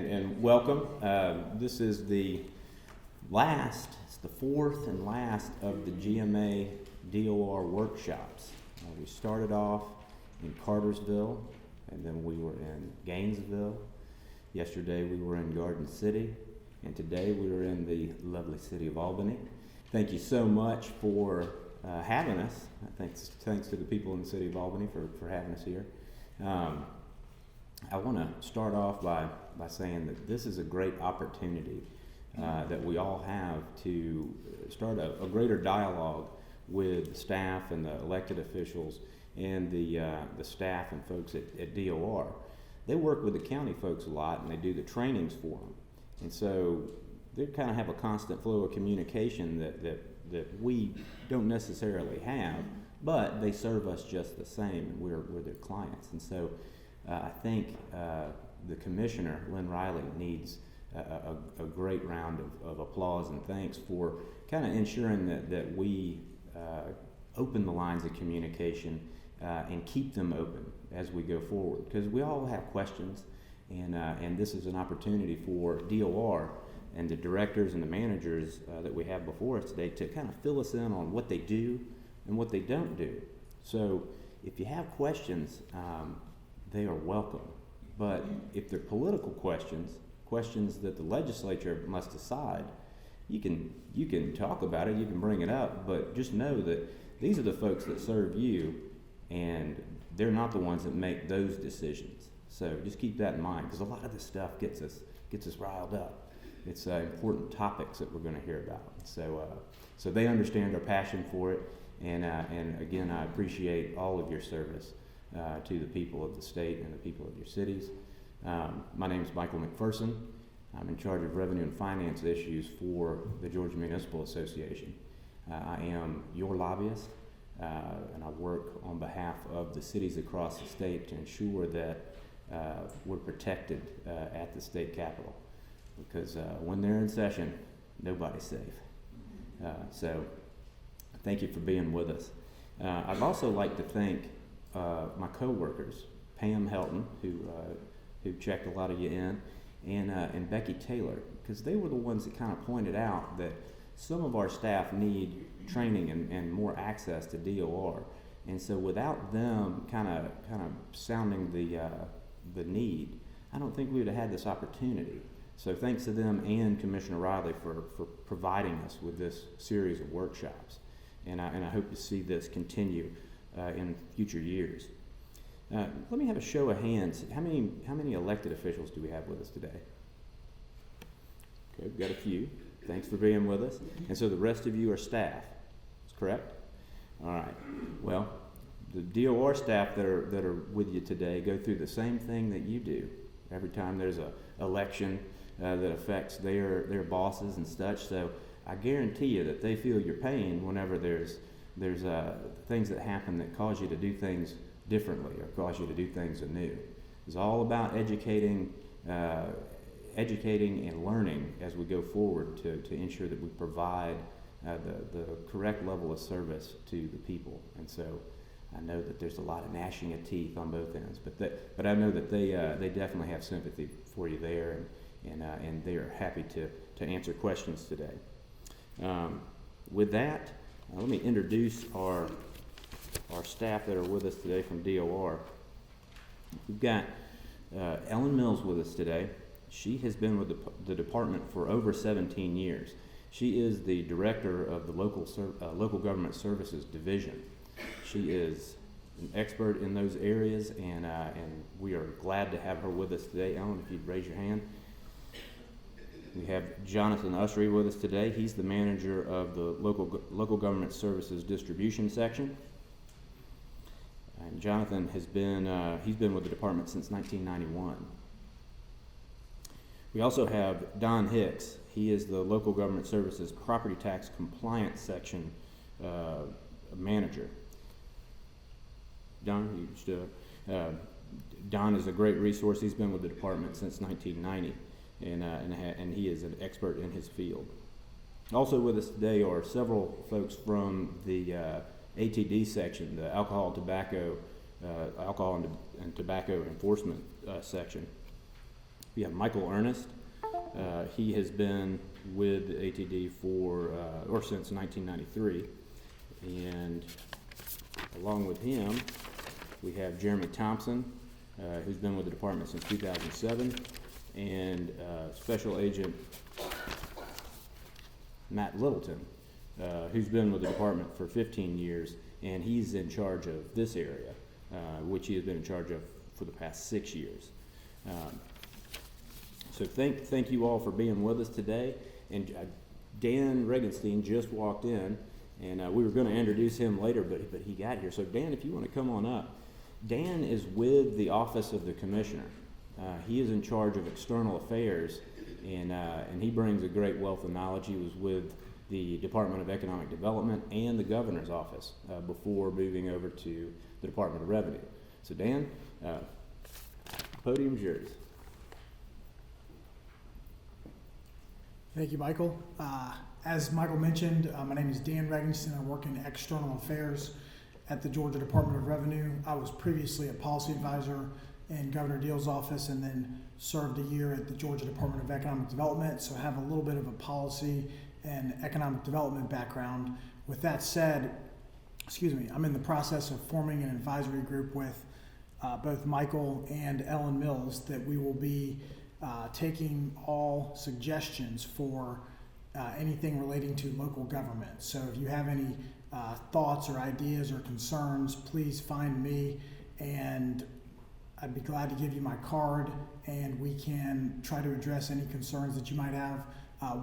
and welcome. This is the fourth and last of the GMA DOR workshops. We started off in Cartersville, and then we were in Gainesville. Yesterday we were in Garden City, and today we are in the lovely city of Albany. Thank you so much for having us. Thanks to the people in the city of Albany for having us here. I want to start off by saying that this is a great opportunity that we all have to start a greater dialogue with staff and the elected officials and the staff and folks at DOR. They work with the county folks a lot, and they do the trainings for them. And so they kind of have a constant flow of communication that we don't necessarily have, but they serve us just the same, and we're their clients. And so I think the commissioner, Lynn Riley, needs a great round of applause and thanks for kind of ensuring that we open the lines of communication and keep them open as we go forward, because we all have questions, and this is an opportunity for DOR and the directors and the managers that we have before us today to kind of fill us in on what they do and what they don't do. So if you have questions, they are welcome. But if they're political questions that the legislature must decide, you can talk about it, you can bring it up, but just know that these are the folks that serve you, and they're not the ones that make those decisions. So just keep that in mind, because a lot of this stuff gets us riled up. It's important topics that we're going to hear about. So they understand our passion for it, and again, I appreciate all of your service to the people of the state and the people of your cities. My name is Michael McPherson. I'm in charge of revenue and finance issues for the Georgia Municipal Association. I am your lobbyist, and I work on behalf of the cities across the state to ensure that we're protected at the state capitol, because when they're in session, nobody's safe. So thank you for being with us. I'd also like to thank my co-workers, Pam Helton, who checked a lot of you in, and Becky Taylor, because they were the ones that kind of pointed out that some of our staff need training and more access to DOR, and so without them kind of sounding the need, I don't think we would have had this opportunity. So thanks to them and Commissioner Riley for providing us with this series of workshops, and I hope to see this continue in future years. Let me have a show of hands. How many elected officials do we have with us today? Okay, we've got a few. Thanks for being with us. And so the rest of you are staff. That's correct? All right. Well, the DOR staff that are with you today go through the same thing that you do every time there's a election that affects their bosses and such. So I guarantee you that they feel your pain whenever there's things that happen that cause you to do things differently or cause you to do things anew. It's all about educating and learning as we go forward to ensure that we provide the correct level of service to the people. And so I know that there's a lot of gnashing of teeth on both ends, but I know that they definitely have sympathy for you there, and they are happy to answer questions today. With that, let me introduce our staff that are with us today from DOR. We've got Ellen Mills with us today. She has been with the department for over 17 years. She is the director of the local government services division. She is an expert in those areas, and we are glad to have her with us today. Ellen, if you'd raise your hand. We have Jonathan Usry with us today. He's the manager of the local government services distribution section. And Jonathan has been with the department since 1991. We also have Don Hicks. He is the local government services property tax compliance section manager. Don, you stood. Don is a great resource. He's been with the department since 1990. And he is an expert in his field. Also with us today are several folks from the ATD section, the alcohol and tobacco enforcement section. We have Michael Ernest. He has been with the ATD or since 1993. And along with him, we have Jeremy Thompson, who's been with the department since 2007, and Special Agent Matt Littleton, who's been with the department for 15 years, and he's in charge of this area, which he has been in charge of for the past 6 years. So thank you all for being with us today. And Dan Regenstein just walked in, and we were going to introduce him later, but he got here. So Dan, if you want to come on up. Dan is with the Office of the Commissioner. He is in charge of external affairs, and he brings a great wealth of knowledge. He was with the Department of Economic Development and the Governor's Office before moving over to the Department of Revenue. So Dan, podium's yours. Thank you, Michael. As Michael mentioned, my name is Dan Regenstein. I work in external affairs at the Georgia Department of Revenue. I was previously a policy advisor in Governor Deal's office and then served a year at the Georgia Department of Economic Development, so I have a little bit of a policy and economic development background. With that said, I'm in the process of forming an advisory group with both Michael and Ellen Mills that we will be taking all suggestions for anything relating to local government. So if you have any thoughts or ideas or concerns, please find me, and I'd be glad to give you my card, and we can try to address any concerns that you might have.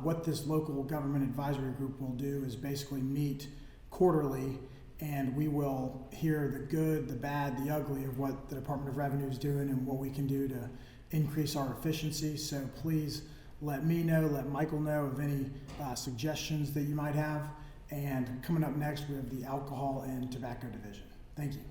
What this local government advisory group will do is basically meet quarterly, and we will hear the good, the bad, the ugly of what the Department of Revenue is doing and what we can do to increase our efficiency. So please let me know, let Michael know of any suggestions that you might have. And coming up next, we have the Alcohol and Tobacco Division. Thank you.